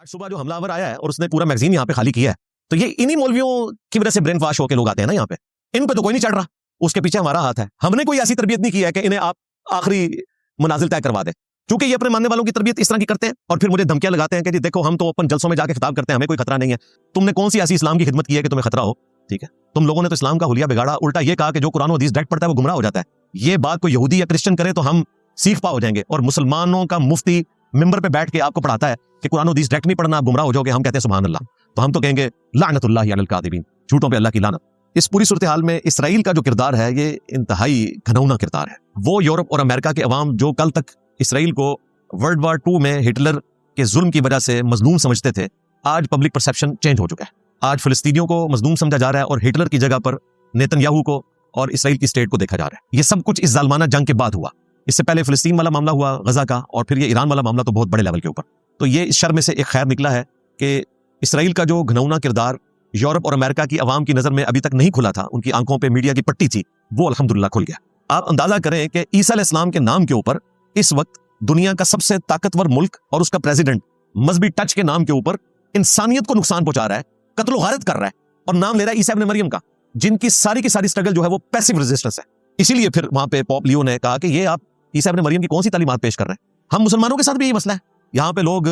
آج صبح جو حملہ آور آیا ہے اور اس نے پورا میگزین یہاں پہ خالی کیا ہے، تو یہ انہی مولویوں کی وجہ سے برین واش ہو کے لوگ آتے ہیں نا یہاں پہ. ان پہ تو کوئی نہیں چڑھ رہا، اس کے پیچھے ہمارا ہاتھ ہے. ہم نے کوئی ایسی تربیت نہیں کی ہے کہ انہیں آپ آخری منازل طے کروا دیں، کیونکہ یہ اپنے ماننے والوں کی تربیت اس طرح کی کرتے ہیں اور پھر مجھے دھمکیاں لگاتے ہیں کہ جی دیکھو ہم تو اپن جلسوں میں جا کے خطاب کرتے ہیں، ہمیں کوئی خطرہ نہیں ہے. تم نے کون سی ایسی اسلام کی خدمت کی ہے کہ تمہیں خطرہ ہو؟ ٹھیک ہے، تم لوگوں نے تو اسلام کا حلیہ بگاڑا، الٹا یہ کہا کہ جو قرآن و حدیث ڈائریکٹ پڑھتا ہے وہ گمراہ ہو جاتا ہے. یہ بات کوئی یہودی یا کرسچن کرے تو ہم سیکھ پا ہو جائیں گے، اور مسلمانوں کا مفتی ممبر پہ بیٹھ کے آپ کو پڑھاتا ہے کہ قرآن و حدیث ڈائریکٹ نہیں پڑھنا، آپ گمراہ ہو جاؤ گے. ہم کہتے ہیں سبحان اللہ، تو ہم تو کہیں گے لعنت اللہ علی الکاذبین، جھوٹوں پہ اللہ کی لعنت. اس پوری صورتحال میں اسرائیل کا جو کردار ہے یہ انتہائی گھنونا کردار ہے. وہ یورپ اور امریکہ کے عوام جو کل تک اسرائیل کو ورلڈ وار 2 میں ہٹلر کے ظلم کی وجہ سے مظلوم سمجھتے تھے، آج پبلک پرسیپشن چینج ہو چکا ہے. آج فلسطینیوں کو مظلوم سمجھا جا رہا ہے اور ہٹلر کی جگہ پر نیتن یاہو کو اور اسرائیل کی اسٹیٹ کو دیکھا جا رہا ہے. یہ سب کچھ اس ظالمانہ جنگ کے بعد ہوا. اس سے پہلے فلسطین والا معاملہ ہوا، غزہ کا، اور پھر یہ ایران والا معاملہ تو بہت بڑے لیول کے اوپر. تو یہ اس شر میں سے ایک خیر نکلا ہے کہ اسرائیل کا جو گھنونا کردار یورپ اور امریکہ کی عوام کی نظر میں ابھی تک نہیں کھلا تھا، ان کی آنکھوں پہ میڈیا کی پٹی تھی، وہ الحمدللہ کھل گیا. آپ اندازہ کریں کہ عیسیٰ علیہ السلام کے نام کے اوپر اس وقت دنیا کا سب سے طاقتور ملک اور اس کا پریزیڈنٹ مذہبی ٹچ کے نام کے اوپر انسانیت کو نقصان پہنچا رہا ہے، قتل و غارت کر رہا ہے، اور نام لے رہا ہے عیسیٰ ابن مریم کا، جن کی ساری کی ساری اسٹرگل جو ہے وہ پیسیو ریزسٹنس ہے. اسی لیے پھر وہاں پہ پوپ لیو نے کہا کہ یہ آپ عیسیٰ ابن مریم کی کون سی تعلیمات پیش کر رہے ہیں؟ ہم مسلمانوں کے ساتھ بھی یہی مسئلہ ہے. یہاں پہ لوگ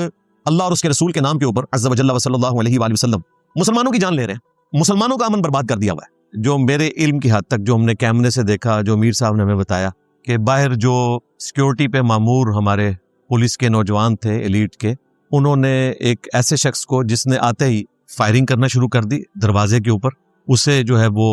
اللہ اور اس کے رسول کے نام کے اوپر عز وجل و صلی اللہ علیہ وآلہ وسلم مسلمانوں کی جان لے رہے ہیں، مسلمانوں کا امن برباد کر دیا ہوا ہے. جو میرے علم کی حد تک جو ہم نے کیمرے سے دیکھا، جو میر صاحب نے ہمیں بتایا کہ باہر جو سیکیورٹی پہ مامور ہمارے پولیس کے نوجوان تھے ایلیٹ کے، انہوں نے ایک ایسے شخص کو جس نے آتے ہی فائرنگ کرنا شروع کر دی دروازے کے اوپر، اسے جو ہے وہ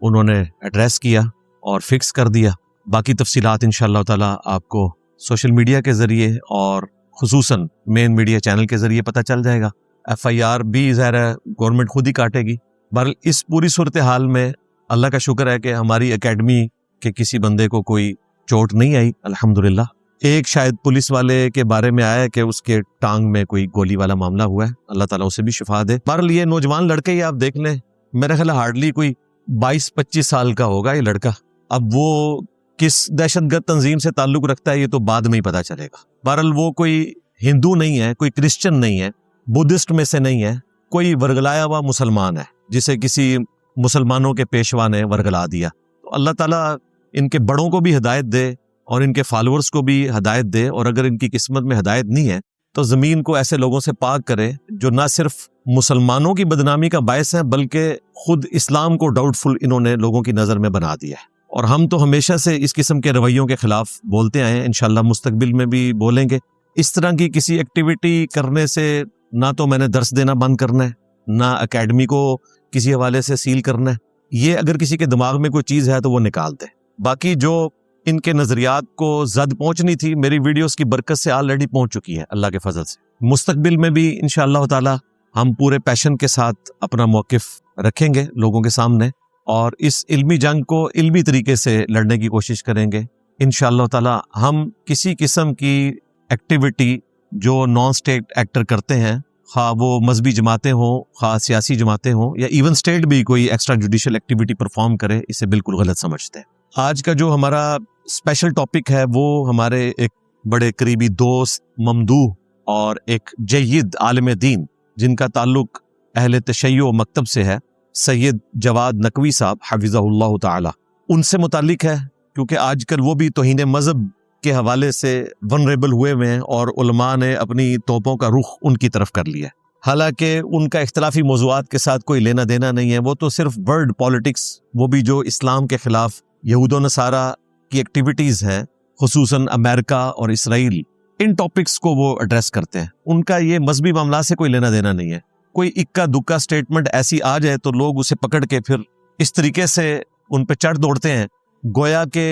انہوں نے ایڈریس کیا اور فکس کر دیا. باقی تفصیلات انشاءاللہ تعالی آپ کو سوشل میڈیا کے ذریعے اور خصوصاً مین میڈیا چینل کے ذریعے پتہ چل جائے گا. FIR بھی ظاہر ہے گورنمنٹ خود ہی کاٹے گی. بہرحال اس پوری صورتحال میں اللہ کا شکر ہے کہ ہماری اکیڈمی کے کسی بندے کو کوئی چوٹ نہیں آئی الحمدللہ. ایک شاید پولیس والے کے بارے میں آیا کہ اس کے ٹانگ میں کوئی گولی والا معاملہ ہوا ہے، اللہ تعالیٰ اسے بھی شفا دے. بہرحال یہ نوجوان لڑکے ہی آپ دیکھ لیں، میرے خیال ہارڈلی کوئی 22-25 سال کا ہوگا یہ لڑکا. اب وہ کس دہشت گرد تنظیم سے تعلق رکھتا ہے یہ تو بعد میں ہی پتہ چلے گا. بہرحال وہ کوئی ہندو نہیں ہے، کوئی کرسچن نہیں ہے، بدھسٹ میں سے نہیں ہے، کوئی ورگلایا ہوا مسلمان ہے جسے کسی مسلمانوں کے پیشوا نے ورگلا دیا. تو اللہ تعالیٰ ان کے بڑوں کو بھی ہدایت دے اور ان کے فالورز کو بھی ہدایت دے، اور اگر ان کی قسمت میں ہدایت نہیں ہے تو زمین کو ایسے لوگوں سے پاک کرے جو نہ صرف مسلمانوں کی بدنامی کا باعث ہیں بلکہ خود اسلام کو ڈاؤٹ فل انہوں نے لوگوں کی نظر میں بنا دیا ہے. اور ہم تو ہمیشہ سے اس قسم کے رویوں کے خلاف بولتے آئے ہیں، انشاءاللہ مستقبل میں بھی بولیں گے. اس طرح کی کسی ایکٹیویٹی کرنے سے نہ تو میں نے درس دینا بند کرنا ہے، نہ اکیڈمی کو کسی حوالے سے سیل کرنا ہے. یہ اگر کسی کے دماغ میں کوئی چیز ہے تو وہ نکال دے. باقی جو ان کے نظریات کو زد پہنچنی تھی میری ویڈیوز کی برکت سے آلریڈی پہنچ چکی ہے اللہ کے فضل سے. مستقبل میں بھی انشاءاللہ تعالی ہم پورے پیشن کے ساتھ اپنا موقف رکھیں گے لوگوں کے سامنے، اور اس علمی جنگ کو علمی طریقے سے لڑنے کی کوشش کریں گے انشاءاللہ تعالی. ہم کسی قسم کی ایکٹیویٹی جو نان سٹیٹ ایکٹر کرتے ہیں، خواہ وہ مذہبی جماعتیں ہوں، خواہ سیاسی جماعتیں ہوں، یا ایون سٹیٹ بھی کوئی ایکسٹرا جوڈیشل ایکٹیویٹی پرفارم کرے، اسے بالکل غلط سمجھتے ہیں. آج کا جو ہمارا اسپیشل ٹاپک ہے وہ ہمارے ایک بڑے قریبی دوست ممدوح اور ایک جید عالم دین جن کا تعلق اہل تشیع مکتب سے ہے، سید جواد نقوی صاحب حفظہ اللہ تعالی، ان سے متعلق ہے. کیونکہ آج کل وہ بھی توہین مذہب کے حوالے سے ونریبل ہوئے ہیں اور علماء نے اپنی توپوں کا رخ ان کی طرف کر لیا. حالانکہ ان کا اختلافی موضوعات کے ساتھ کوئی لینا دینا نہیں ہے، وہ تو صرف ورلڈ پالیٹکس، وہ بھی جو اسلام کے خلاف یہود و نصارہ کی ایکٹیویٹیز ہیں خصوصاً امریکہ اور اسرائیل، ان ٹاپکس کو وہ ایڈریس کرتے ہیں. ان کا یہ مذہبی معاملات سے کوئی لینا دینا نہیں ہے. کوئی اکا دکا سٹیٹمنٹ ایسی آ جائے تو لوگ اسے پکڑ کے پھر اس طریقے سے ان پہ چڑھ دوڑتے ہیں گویا کہ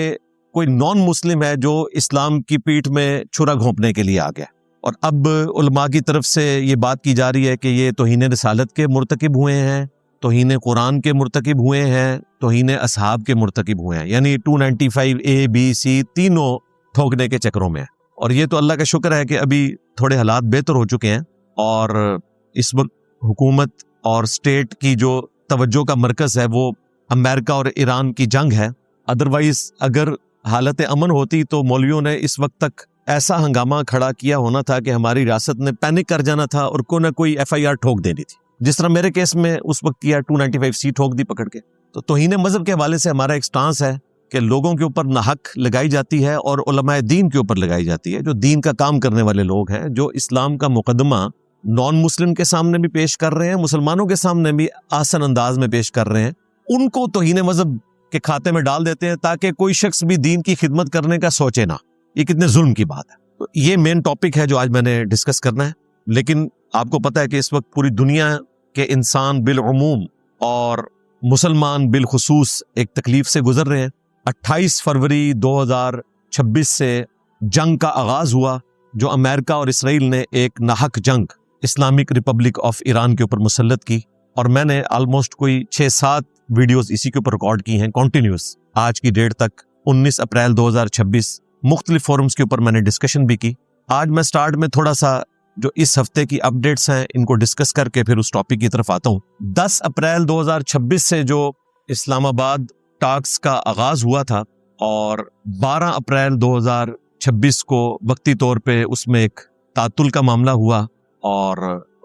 کوئی نان مسلم ہے جو اسلام کی پیٹھ میں چھرا گھونپنے کے لیے آ گیا. اور اب علماء کی طرف سے یہ بات کی جا رہی ہے کہ یہ توہین رسالت کے مرتکب ہوئے ہیں، توہین قرآن کے مرتکب ہوئے ہیں، توہین اصحاب کے مرتکب ہوئے ہیں، یعنی 295 A B C تینوں ٹھوکنے کے چکروں میں. اور یہ تو اللہ کا شکر ہے کہ ابھی تھوڑے حالات بہتر ہو چکے ہیں، اور اس وقت حکومت اور سٹیٹ کی جو توجہ کا مرکز ہے وہ امریکہ اور ایران کی جنگ ہے. ادروائز اگر حالت امن ہوتی تو مولویوں نے اس وقت تک ایسا ہنگامہ کھڑا کیا ہونا تھا کہ ہماری ریاست نے پینک کر جانا تھا اور کوئی نہ کوئی FIR ٹھوک دینی تھی، جس طرح میرے کیس میں اس وقت کیا 295C ٹھوک دی پکڑ کے۔ تو توہین مذہب کے حوالے سے ہمارا ایک سٹانس ہے کہ لوگوں کے اوپر ناحق لگائی جاتی ہے اور علماء دین کے اوپر لگائی جاتی ہے، جو دین کا کام کرنے والے لوگ ہیں، جو اسلام کا مقدمہ نان مسلم کے سامنے بھی پیش کر رہے ہیں، مسلمانوں کے سامنے بھی آسن انداز میں پیش کر رہے ہیں، ان کو توہین مذہب کے کھاتے میں ڈال دیتے ہیں تاکہ کوئی شخص بھی دین کی خدمت کرنے کا سوچے نہ۔ یہ کتنے ظلم کی بات ہے۔ تو یہ مین ٹاپک ہے جو آج میں نے ڈسکس کرنا ہے، لیکن آپ کو پتہ ہے کہ اس وقت پوری دنیا کے انسان بالعموم اور مسلمان بالخصوص ایک تکلیف سے گزر رہے ہیں۔ 28 فروری 2026 سے جنگ کا آغاز ہوا، جو امریکہ اور اسرائیل نے ایک ناحق جنگ اسلامک ریپبلک آف ایران کے اوپر مسلط کی، اور میں نے آلموسٹ کوئی 6-7 ویڈیوز اسی کے اوپر ریکارڈ کی ہیں کنٹینیوس آج کی ڈیٹ تک۔ 19 اپریل 2026 مختلف فورمز کے اوپر میں نے ڈسکشن بھی کی۔ آج میں سٹارٹ میں تھوڑا سا جو اس ہفتے کی اپڈیٹس ہیں ان کو ڈسکس کر کے پھر اس ٹاپک کی طرف آتا ہوں۔ 10 اپریل 2026 سے جو اسلام آباد ٹاکس کا آغاز ہوا تھا، اور 12 اپریل 2026 کو وقتی طور پہ اس میں ایک تعطل کا معاملہ ہوا، اور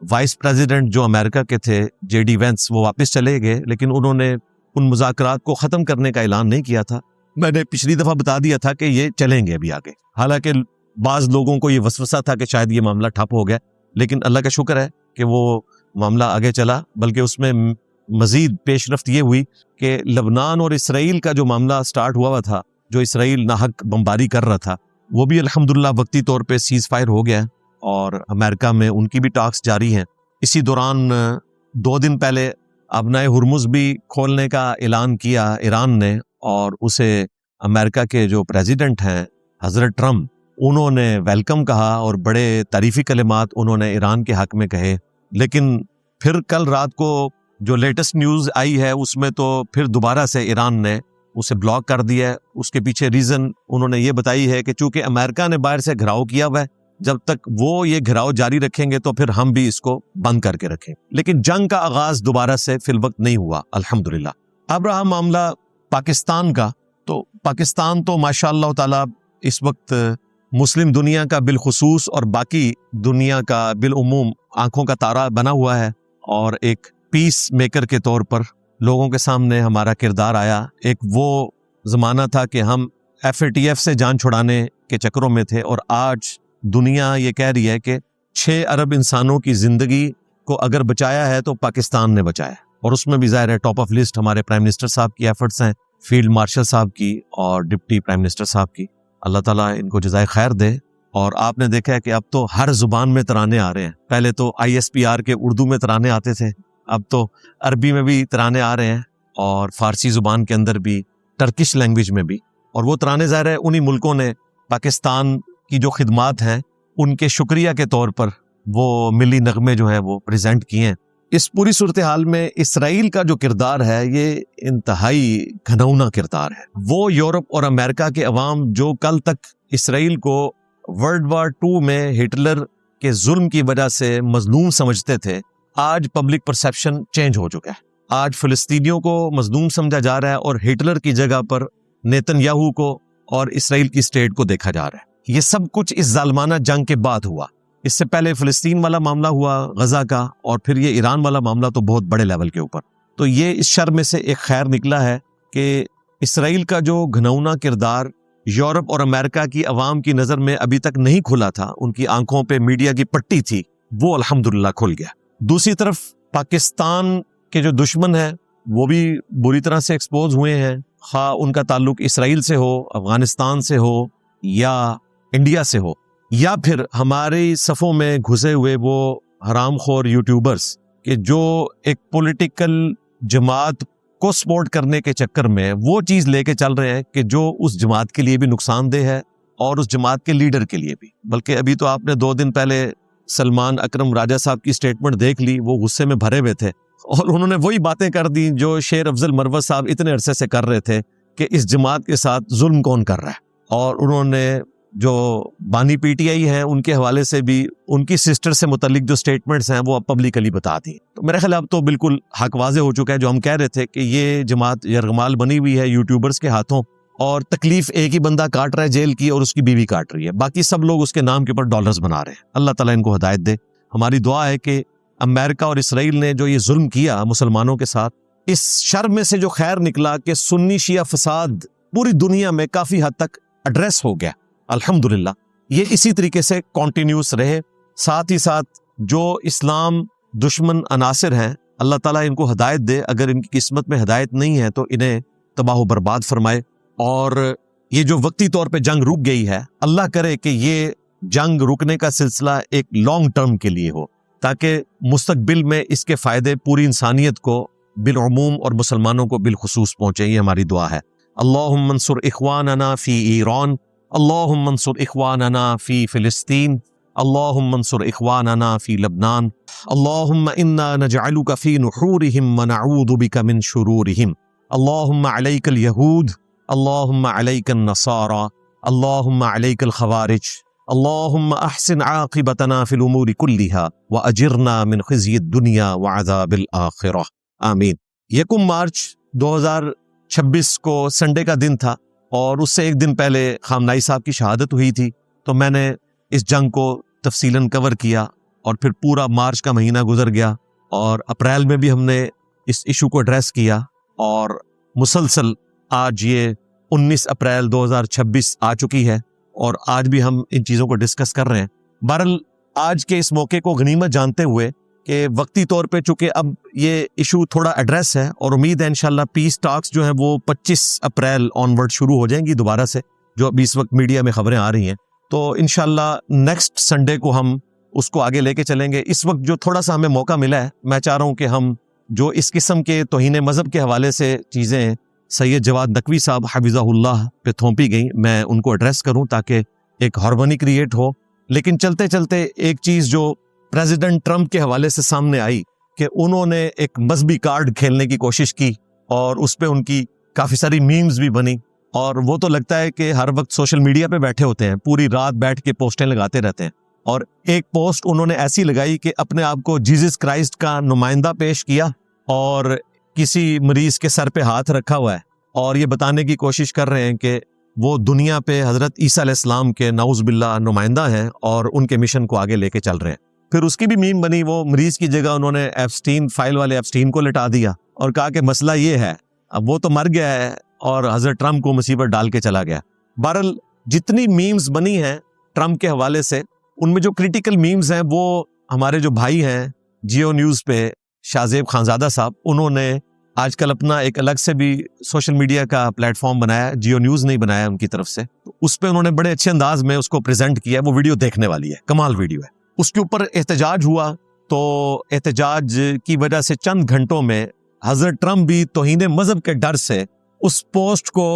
وائس پریزیڈنٹ جو امریکہ کے تھے JD وینس وہ واپس چلے گئے، لیکن انہوں نے ان مذاکرات کو ختم کرنے کا اعلان نہیں کیا تھا۔ میں نے پچھلی دفعہ بتا دیا تھا کہ یہ چلیں گے ابھی آگے، حالانکہ بعض لوگوں کو یہ وسوسہ تھا کہ شاید یہ معاملہ ٹھپ ہو گیا، لیکن اللہ کا شکر ہے کہ وہ معاملہ آگے چلا، بلکہ اس میں مزید پیش رفت یہ ہوئی کہ لبنان اور اسرائیل کا جو معاملہ سٹارٹ ہوا تھا، جو اسرائیل ناحق بمباری کر رہا تھا، وہ بھی الحمدللہ وقتی طور پہ سیز فائر ہو گیا، اور امریکہ میں ان کی بھی ٹاکس جاری ہیں۔ اسی دوران 2 دن پہلے ابنائے ہرمز بھی کھولنے کا اعلان کیا ایران نے، اور اسے امریکہ کے جو پریزیڈنٹ ہیں حضرت ٹرمپ، انہوں نے ویلکم کہا اور بڑے تعریفی کلمات انہوں نے ایران کے حق میں کہے۔ لیکن پھر کل رات کو جو لیٹسٹ نیوز آئی ہے اس میں تو پھر دوبارہ سے ایران نے اسے بلاک کر دیا ہے۔ اس کے پیچھے ریزن انہوں نے یہ بتائی ہے کہ چونکہ امریکہ نے باہر سے گھراؤ کیا ہوا ہے، جب تک وہ یہ گھراؤ جاری رکھیں گے تو پھر ہم بھی اس کو بند کر کے رکھیں۔ لیکن جنگ کا آغاز دوبارہ سے فی الوقت نہیں ہوا الحمدللہ۔ اب رہا معاملہ پاکستان کا، تو پاکستان تو ماشاء اللہ تعالی اس وقت مسلم دنیا کا بالخصوص اور باقی دنیا کا بالعموم آنکھوں کا تارا بنا ہوا ہے، اور ایک پیس میکر کے طور پر لوگوں کے سامنے ہمارا کردار آیا۔ ایک وہ زمانہ تھا کہ ہم FATF سے جان چھڑانے کے چکروں میں تھے، اور آج دنیا یہ کہہ رہی ہے کہ 6 ارب انسانوں کی زندگی کو اگر بچایا ہے تو پاکستان نے بچایا، اور اس میں بھی ظاہر ہے ٹاپ آف لسٹ ہمارے پرائم منسٹر صاحب کی ایفرٹس ہیں، فیلڈ مارشل صاحب کی اور ڈپٹی پرائم منسٹر صاحب کی۔ اللہ تعالیٰ ان کو جزائے خیر دے۔ اور آپ نے دیکھا ہے کہ اب تو ہر زبان میں ترانے آ رہے ہیں، پہلے تو ISPR کے اردو میں ترانے آتے تھے، اب تو عربی میں بھی ترانے آ رہے ہیں، اور فارسی زبان کے اندر بھی، ٹرکش لینگویج میں بھی، اور وہ ترانے ظاہر ہے انہی ملکوں نے پاکستان کی جو خدمات ہیں ان کے شکریہ کے طور پر وہ ملی نغمے جو ہیں وہ پریزنٹ کیے ہیں۔ اس پوری صورتحال میں اسرائیل کا جو کردار ہے یہ انتہائی گھنونا کردار ہے۔ وہ یورپ اور امریکہ کے عوام جو کل تک اسرائیل کو ورلڈ وار 2 میں ہٹلر کے ظلم کی وجہ سے مظلوم سمجھتے تھے، آج پبلک پرسیپشن چینج ہو چکا ہے۔ آج فلسطینیوں کو مظلوم سمجھا جا رہا ہے، اور ہٹلر کی جگہ پر نیتن یاہو کو اور اسرائیل کی اسٹیٹ کو دیکھا جا رہا ہے۔ یہ سب کچھ اس ظالمانہ جنگ کے بعد ہوا۔ اس سے پہلے فلسطین والا معاملہ ہوا غزہ کا، اور پھر یہ ایران والا معاملہ تو بہت بڑے لیول کے اوپر۔ تو یہ اس شر میں سے ایک خیر نکلا ہے کہ اسرائیل کا جو گھنونا کردار یورپ اور امریکہ کی عوام کی نظر میں ابھی تک نہیں کھلا تھا، ان کی آنکھوں پہ میڈیا کی پٹی تھی، وہ الحمدللہ کھل گیا۔ دوسری طرف پاکستان کے جو دشمن ہیں وہ بھی بری طرح سے ایکسپوز ہوئے ہیں، خواہ ان کا تعلق اسرائیل سے ہو، افغانستان سے ہو، یا انڈیا سے ہو، یا پھر ہماری صفوں میں گھسے ہوئے وہ حرام خور یوٹیوبرز کہ جو ایک پولیٹیکل جماعت کو سپورٹ کرنے کے چکر میں وہ چیز لے کے چل رہے ہیں کہ جو اس جماعت کے لیے بھی نقصان دہ ہے اور اس جماعت کے لیڈر کے لیے بھی۔ بلکہ ابھی تو آپ نے 2 دن پہلے سلمان اکرم راجہ صاحب کی سٹیٹمنٹ دیکھ لی، وہ غصے میں بھرے ہوئے تھے، اور انہوں نے وہی باتیں کر دی جو شیر افضل مروت صاحب اتنے عرصے سے کر رہے تھے کہ اس جماعت کے ساتھ ظلم کون کر رہا ہے۔ اور انہوں نے جو بانی PTI ہیں ان کے حوالے سے بھی ان کی سسٹر سے متعلق جو سٹیٹمنٹس ہیں وہ اب پبلکلی بتا دی۔ تو میرے خیال اب تو بالکل حق واضح ہو چکا ہے، جو ہم کہہ رہے تھے کہ یہ جماعت یرغمال بنی ہوئی ہے یوٹیوبرز کے ہاتھوں، اور تکلیف ایک ہی بندہ کاٹ رہا ہے جیل کی اور اس کی بیوی کاٹ رہی ہے، باقی سب لوگ اس کے نام کے اوپر ڈالرز بنا رہے ہیں۔ اللہ تعالیٰ ان کو ہدایت دے۔ ہماری دعا ہے کہ امریکہ اور اسرائیل نے جو یہ ظلم کیا مسلمانوں کے ساتھ، اس شر میں سے جو خیر نکلا کہ سنی شیعہ فساد پوری دنیا میں کافی حد تک ایڈریس ہو گیا، الحمدللہ، یہ اسی طریقے سے کنٹینیوس رہے۔ ساتھ ہی ساتھ جو اسلام دشمن عناصر ہیں، اللہ تعالیٰ ان کو ہدایت دے، اگر ان کی قسمت میں ہدایت نہیں ہے تو انہیں تباہ و برباد فرمائے۔ اور یہ جو وقتی طور پہ جنگ رک گئی ہے، اللہ کرے کہ یہ جنگ رکنے کا سلسلہ ایک لانگ ٹرم کے لیے ہو، تاکہ مستقبل میں اس کے فائدے پوری انسانیت کو بالعموم اور مسلمانوں کو بالخصوص پہنچے۔ یہ ہماری دعا ہے۔ اللہم انصر اخواننا فی ایران، اللہم انصر اخواننا فی فلسطین، اللہم انصر اخواننا فی لبنان، اللہم انا نجعلک فی نحورہم ونعوذ بک من شرورہم، اللہم علیک الیہود، اللہم علیک النصارى، اللہم علیک الخوارج، اللہم احسن عاقبتنا فی الامور کلہا واجرنا من خزی الدنیا وعذاب الآخرہ، آمین۔ 1 مارچ 2026 کو سنڈے کا دن تھا، اور اس سے ایک دن پہلے خامنائی صاحب کی شہادت ہوئی تھی، تو میں نے اس جنگ کو تفصیلاً کور کیا، اور پھر پورا مارچ کا مہینہ گزر گیا، اور اپریل میں بھی ہم نے اس ایشو کو ایڈریس کیا، اور مسلسل آج یہ 19 اپریل 2026 آ چکی ہے، اور آج بھی ہم ان چیزوں کو ڈسکس کر رہے ہیں۔ بہرحال آج کے اس موقع کو غنیمت جانتے ہوئے کہ وقتی طور پہ چونکہ اب یہ ایشو تھوڑا ایڈریس ہے، اور امید ہے انشاءاللہ پیس ٹاکس جو ہیں وہ 25 اپریل آنورڈ شروع ہو جائیں گی دوبارہ سے، جو ابھی اس وقت میڈیا میں خبریں آ رہی ہیں، تو انشاءاللہ نیکسٹ سنڈے کو ہم اس کو آگے لے کے چلیں گے۔ اس وقت جو تھوڑا سا ہمیں موقع ملا ہے، میں چاہ رہا ہوں کہ ہم جو اس قسم کے توہین مذہب کے حوالے سے چیزیں سید جواد نقوی صاحب حفظہ اللہ پہ تھوپی گئیں، میں ان کو ایڈریس کروں تاکہ ایک ہارمونی کریٹ ہو۔ لیکن چلتے چلتے ایک چیز جو پریزیڈنٹ ٹرمپ کے حوالے سے سامنے آئی کہ انہوں نے ایک مذہبی کارڈ کھیلنے کی کوشش کی، اور اس پہ ان کی کافی ساری میمز بھی بنی، اور وہ تو لگتا ہے کہ ہر وقت سوشل میڈیا پہ بیٹھے ہوتے ہیں، پوری رات بیٹھ کے پوسٹیں لگاتے رہتے ہیں۔ اور ایک پوسٹ انہوں نے ایسی لگائی کہ اپنے آپ کو جیزس کرائسٹ کا نمائندہ پیش کیا، اور کسی مریض کے سر پہ ہاتھ رکھا ہوا ہے، اور یہ بتانے کی کوشش کر رہے ہیں کہ وہ دنیا پہ حضرت عیسیٰ علیہ السلام کے نعوذ باللہ نمائندہ ہیں، اور ان کے مشن کو آگے لے کے چل رہے ہیں۔ پھر اس کی بھی میم بنی، وہ مریض کی جگہ انہوں نے ایپسٹین فائل والے ایپسٹین کو لٹا دیا، اور کہا کہ مسئلہ یہ ہے، اب وہ تو مر گیا ہے اور حضرت ٹرمپ کو مصیبت ڈال کے چلا گیا۔ بہرحال جتنی میمز بنی ہیں ٹرمپ کے حوالے سے، ان میں جو کریٹیکل میمز ہیں وہ ہمارے جو بھائی ہیں جیو نیوز پہ شاہ زیب خانزادہ صاحب، انہوں نے آج کل اپنا ایک الگ سے بھی سوشل میڈیا کا پلیٹ فارم بنایا، جیو نیوز نہیں بنایا ان کی طرف سے، اس پہ انہوں نے بڑے اچھے انداز میں اس کو پریزنٹ کیا۔ وہ ویڈیو دیکھنے والی ہے، کمال ویڈیو ہے۔ اس کے اوپر احتجاج ہوا، تو احتجاج کی وجہ سے چند گھنٹوں میں حضرت ٹرمپ بھی توہین مذہب کے ڈر سے اس پوسٹ کو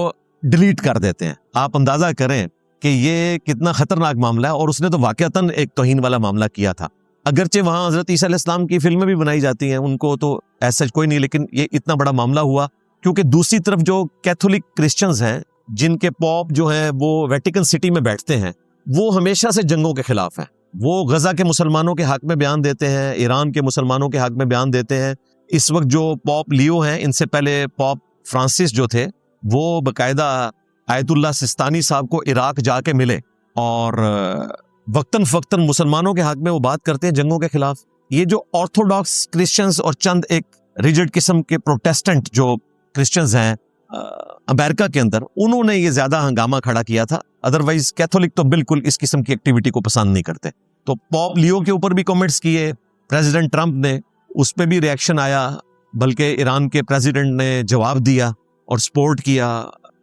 ڈیلیٹ کر دیتے ہیں۔ آپ اندازہ کریں کہ یہ کتنا خطرناک معاملہ ہے، اور اس نے تو واقعتاً ایک توہین والا معاملہ کیا تھا۔ اگرچہ وہاں حضرت عیسیٰ علیہ السلام کی فلمیں بھی بنائی جاتی ہیں، ان کو تو ایسا کوئی نہیں، لیکن یہ اتنا بڑا معاملہ ہوا کیونکہ دوسری طرف جو کیتھولک کرسچنز ہیں، جن کے پوپ جو ہیں وہ ویٹیکن سٹی میں بیٹھتے ہیں، وہ ہمیشہ سے جنگوں کے خلاف ہیں۔ وہ غزہ کے مسلمانوں کے حق میں بیان دیتے ہیں، ایران کے مسلمانوں کے حق میں بیان دیتے ہیں۔ اس وقت جو پوپ لیو ہیں، ان سے پہلے پوپ فرانسس جو تھے، وہ باقاعدہ آیت اللہ سستانی صاحب کو عراق جا کے ملے، اور وقتاً فوقتاً مسلمانوں کے حق میں وہ بات کرتے ہیں جنگوں کے خلاف۔ یہ جو آرتھوڈاکس کرسچنز اور چند ایک ریجڈ قسم کے پروٹیسٹنٹ جو کرسچنز ہیں امریکہ کے اندر، انہوں نے یہ زیادہ ہنگامہ کھڑا کیا تھا، ادروائز کیتھولک تو بالکل اس قسم کی ایکٹیویٹی کو پسند نہیں کرتے۔ تو پوپ لیو کے اوپر بھی کمنٹس کیے پریزیڈنٹ ٹرمپ نے، اس پہ بھی ریئیکشن آیا، بلکہ ایران کے پریزیڈنٹ نے جواب دیا اور سپورٹ کیا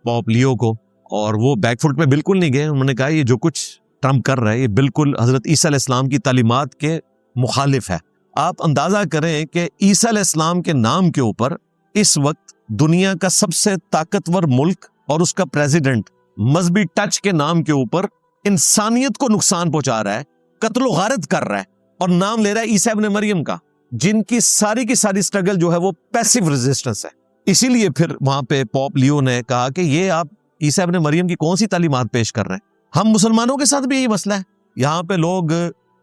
پوپ لیو کو، اور وہ بیک فٹ پہ بالکل نہیں گئے۔ انہوں نے کہا یہ جو کچھ ٹرمپ کر رہا ہے یہ بالکل حضرت عیسیٰ علیہ السلام کی تعلیمات کے مخالف ہے۔ آپ اندازہ کریں کہ عیسیٰ علیہ السلام کے نام کے اوپر اس وقت دنیا کا سب سے طاقتور ملک اور اس کا پریزیڈنٹ مذہبی ٹچ کے نام کے اوپر انسانیت کو نقصان پہنچا رہا ہے، قتل و غارت کر رہا ہے، اور نام لے رہا ہے عیسیٰ ابن مریم کا، جن کی ساری سٹرگل جو ہے وہ پیسیو ریزسٹنس ہے۔ اسی لیے پھر وہاں پہ پوپ لیو نے کہا کہ یہ آپ عیسیٰ ابن مریم کی کون سی تعلیمات پیش کر رہے ہیں؟ ہم مسلمانوں کے ساتھ بھی یہی مسئلہ ہے، یہاں پہ لوگ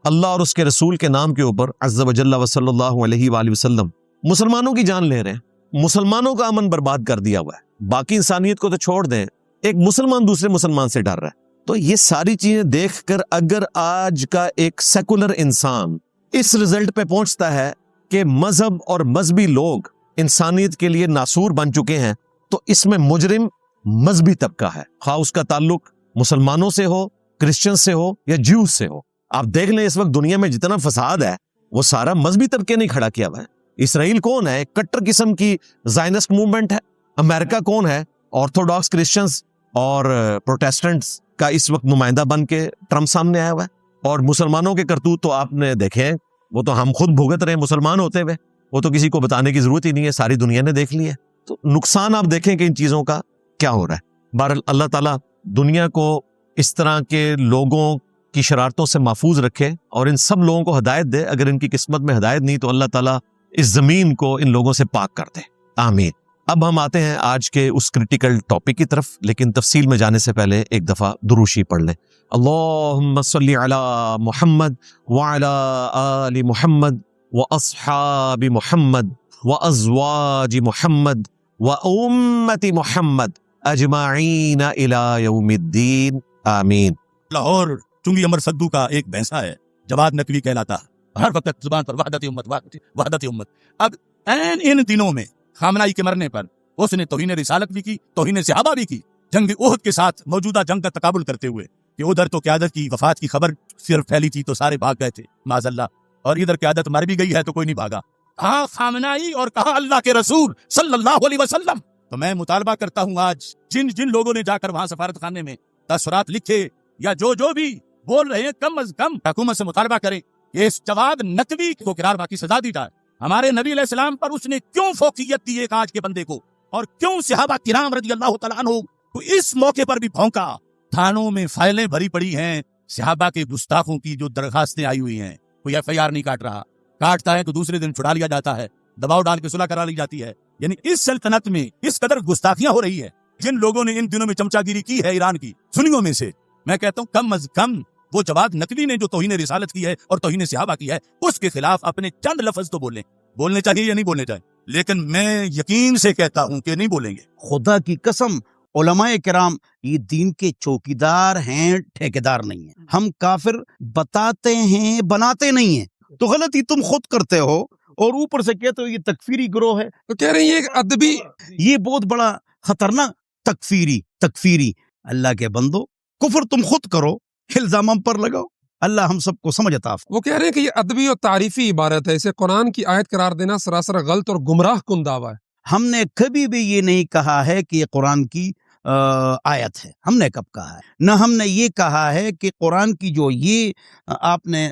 اللہ اور اس کے رسول کے نام کے اوپر عز و جل و صلی اللہ علیہ وآلہ وسلم مسلمانوں کی جان لے رہے ہیں، مسلمانوں کا امن برباد کر دیا ہوا ہے۔ باقی انسانیت کو تو چھوڑ دیں، ایک مسلمان دوسرے مسلمان سے ڈر رہا ہے. تو یہ ساری چیزیں دیکھ کر اگر آج کا ایک سیکولر انسان اس رزلٹ پہ پہنچتا ہے کہ مذہب اور مذہبی لوگ انسانیت کے لیے ناسور بن چکے ہیں، تو اس میں مجرم مذہبی طبقہ ہے، خواہ اس کا تعلق مسلمانوں سے ہو، کرسچن سے ہو یا جیوز سے ہو. آپ دیکھ لیں اس وقت دنیا میں جتنا فساد ہے وہ سارا مذہبی طبقے نے کھڑا کیا ہوا ہے. اسرائیل کون ہے؟ کٹر قسم کی زائنسٹ موومنٹ ہے. امریکہ کون ہے؟ آرتھوڈاکس کرسچنز اور پروٹیسٹنٹس کا اس وقت نمائندہ بن کے ٹرمپ سامنے آیا ہوا ہے. اور مسلمانوں کے کرتوت تو آپ نے دیکھے، وہ تو ہم خود بھگت رہے ہیں مسلمان ہوتے ہوئے، وہ تو کسی کو بتانے کی ضرورت ہی نہیں ہے، ساری دنیا نے دیکھ لی ہے. تو نقصان آپ دیکھیں کہ ان چیزوں کا کیا ہو رہا ہے. بہرحال اللہ تعالیٰ دنیا کو اس طرح کے لوگوں کی شرارتوں سے محفوظ رکھے اور ان سب لوگوں کو ہدایت دے. اگر ان کی قسمت میں ہدایت نہیں تو اللہ تعالیٰ اس زمین کو ان لوگوں سے پاک کر دے. آمین. اب ہم آتے ہیں آج کے اس کرٹیکل ٹاپک کی طرف، لیکن تفصیل میں جانے سے پہلے ایک دفعہ دروشی پڑھ لیں. اللہم صلی علی محمد وعلی آل محمد واصحاب محمد وازواج محمد وامت محمد اجمعین الی یوم الدین. آمین. لاہور چنگی امر سدو کا ایک بھینسا ہے، جواد نقوی کہلاتا، ہر وقت زبان پر وحدت امت وحدت امت. اب ان دنوں میں خامنائی کے مرنے پر اس نے توہین رسالت بھی کی، توہین صحابہ بھی کی. جنگ احد کے ساتھ موجودہ جنگ کا تقابل کرتے ہوئے کہ ادھر تو قیادت کی وفات کی خبر صرف پھیلی تھی تو سارے بھاگ گئے تھے معاذ اللہ، اور ادھر قیادت مر بھی گئی ہے تو کوئی نہیں بھاگا. کہاں خامنائی اور کہاں اللہ کے رسول صلی اللہ علیہ وسلم. تو میں مطالبہ کرتا ہوں آج جن لوگوں نے جا کر وہاں سفارت خانے میں تاثرات لکھے یا جو بھی بول رہے ہیں، کم از کم حکومت سے مطالبہ کریں کہ اس جواد نقوی کو قرار باقی سزا دی جائے. ہمارے نبی علیہ السلام پر اس نے کیوں فوقیت دی ایک آج کے بندے کو، اور کیوں صحابہ کرام رضی اللہ تعالیٰ عنہ کو اس موقع پر بھی بھونکا. تھانوں میں فائلیں بھری پڑی ہیں صحابہ کے گستاخوں کی جو درخواستیں آئی ہوئی ہیں، کوئی ایف آئی آر نہیں کاٹ رہا، کاٹتا ہے تو دوسرے دن چھڑا لیا جاتا ہے، دباؤ ڈال کے صلح کرا لی جاتی ہے. یعنی اس سلطنت میں اس قدر گستاخیاں ہو رہی ہے. جن لوگوں نے ان دنوں میں چمچا گیری کی ہے ایران کی سنیوں میں سے، میں کہتا ہوں کم از کم وہ جواد نقوی نے جو توہین رسالت کی ہے اور توہین صحابہ کی ہے، اس کے خلاف اپنے چند لفظ تو بولنے چاہیے یا نہیں بولنے چاہیے، لیکن میں یقین سے کہتا ہوں کہ نہیں بولیں گے. خدا کی قسم علماء کرام یہ دین کے چوکیدار ہیں، ٹھیکیدار نہیں ہیں. ہم کافر بتاتے ہیں، بناتے نہیں ہیں. تو غلطی تم خود کرتے ہو اور اوپر سے کہتے ہو یہ تکفیری گروہ ہے. تو کہہ رہے ہیں یہ ادبی، یہ بہت بڑا خطرناک تکفیری. اللہ کے بندو، کفر تم خود کرو، الزام ہم پر لگاؤ. اللہ ہم سب کو سمجھ عطا فرمائے. وہ کہہ رہے ہیں کہ یہ ادبی اور تعریفی عبارت ہے، اسے قرآن کی آیت قرار دینا سراسر غلط اور گمراہ کن دعویٰ ہے. ہم نے کبھی بھی یہ نہیں کہا ہے کہ یہ قرآن کی آیت ہے. ہم نے کب کہا ہے؟ نہ ہم نے یہ کہا ہے کہ قرآن کی جو یہ آپ نے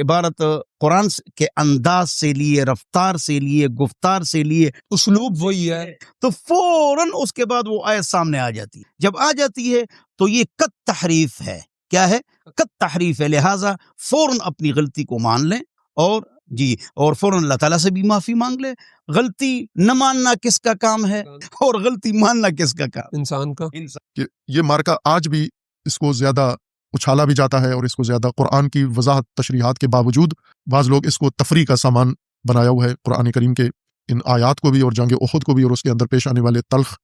عبارت قرآن کے انداز سے لیے، رفتار سے لیے، گفتار سے لیے، اسلوب وہی ہے، تو فوراً اس کے بعد وہ آیت سامنے آ جاتی ہے. جب آ جاتی ہے تو یہ قط تحریف ہے. کیا ہے؟ قط تحریف ہے. لہٰذا فوراً اپنی غلطی کو مان لیں اور فوراً اللہ تعالیٰ سے بھی معافی مانگ لے. غلطی نہ ماننا کس کا کام ہے اور غلطی ماننا کس کا کام؟ انسان کا. کہ یہ مارکا آج بھی اس کو زیادہ اچھالا بھی جاتا ہے اور اس کو زیادہ قرآن کی وضاحت تشریحات کے باوجود بعض لوگ اس کو تفریح کا سامان بنایا ہوا ہے. قرآن کریم کے ان آیات کو بھی اور جنگ احد کو بھی اور اس کے اندر پیش آنے والے تلخ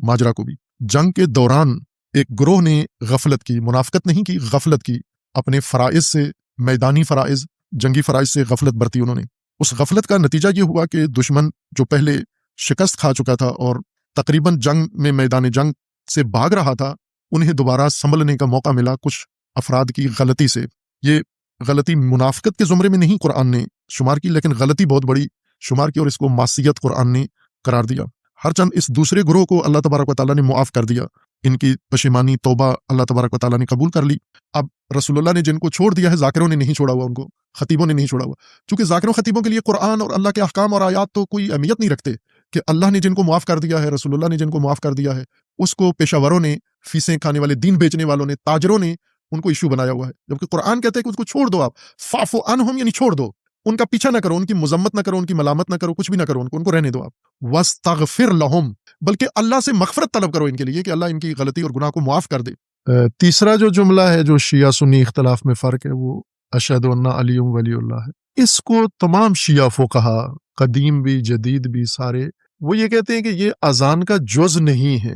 ماجرا کو بھی. جنگ کے دوران ایک گروہ نے غفلت کی، منافقت نہیں کی، غفلت کی. اپنے فرائض سے، میدانی فرائض، جنگی فرائض سے غفلت برتی انہوں نے. اس غفلت کا نتیجہ یہ ہوا کہ دشمن جو پہلے شکست کھا چکا تھا اور تقریباً جنگ میں میدان جنگ سے بھاگ رہا تھا، انہیں دوبارہ سنبھلنے کا موقع ملا کچھ افراد کی غلطی سے. یہ غلطی منافقت کے زمرے میں نہیں قرآن نے شمار کی، لیکن غلطی بہت بڑی شمار کی اور اس کو معصیت قرآن نے قرار دیا. ہر چند اس دوسرے گروہ کو اللہ تبارک و تعالیٰ نے معاف کر دیا. ان کی پشیمانی توبہ اللہ تبارک و تعالیٰ نے قبول کر لی. اب رسول اللہ نے جن کو چھوڑ دیا ہے، ذاکروں نے نہیں چھوڑا ہوا، ان کو خطیبوں نے نہیں چھوڑا ہوا، چونکہ ذاکروں خطیبوں کے لیے قرآن اور اللہ کے احکام اور آیات تو کوئی اہمیت نہیں رکھتے. کہ اللہ نے جن کو معاف کر دیا ہے، رسول اللہ نے جن کو معاف کر دیا ہے، اس کو پیشہ وروں نے، فیسیں کھانے والے، دین بیچنے والوں نے، تاجروں نے ان کو ایشو بنایا ہوا ہے. جبکہ قرآن کہتے ہیں کہ اس کو چھوڑ دو، آپ فاعف عنہم، یعنی چھوڑ دو، ان کا پیچھا نہ کرو، ان کی مذمت نہ کرو، ان کی ملامت نہ کرو، کچھ بھی نہ کرو، ان کو رہنے دو آپ. واستغفر لہم، بلکہ اللہ سے مغفرت طلب کرو ان کے لیے کہ اللہ ان کی غلطی اور گناہ کو معاف کر دے. تیسرا جو جملہ ہے جو شیعہ سنی اختلاف میں فرق ہے، وہ اشہد ان علی ولی اللہ ہے. اس کو تمام شیعہ فقہا، قدیم بھی جدید بھی، سارے وہ یہ کہتے ہیں کہ یہ اذان کا جز نہیں ہے.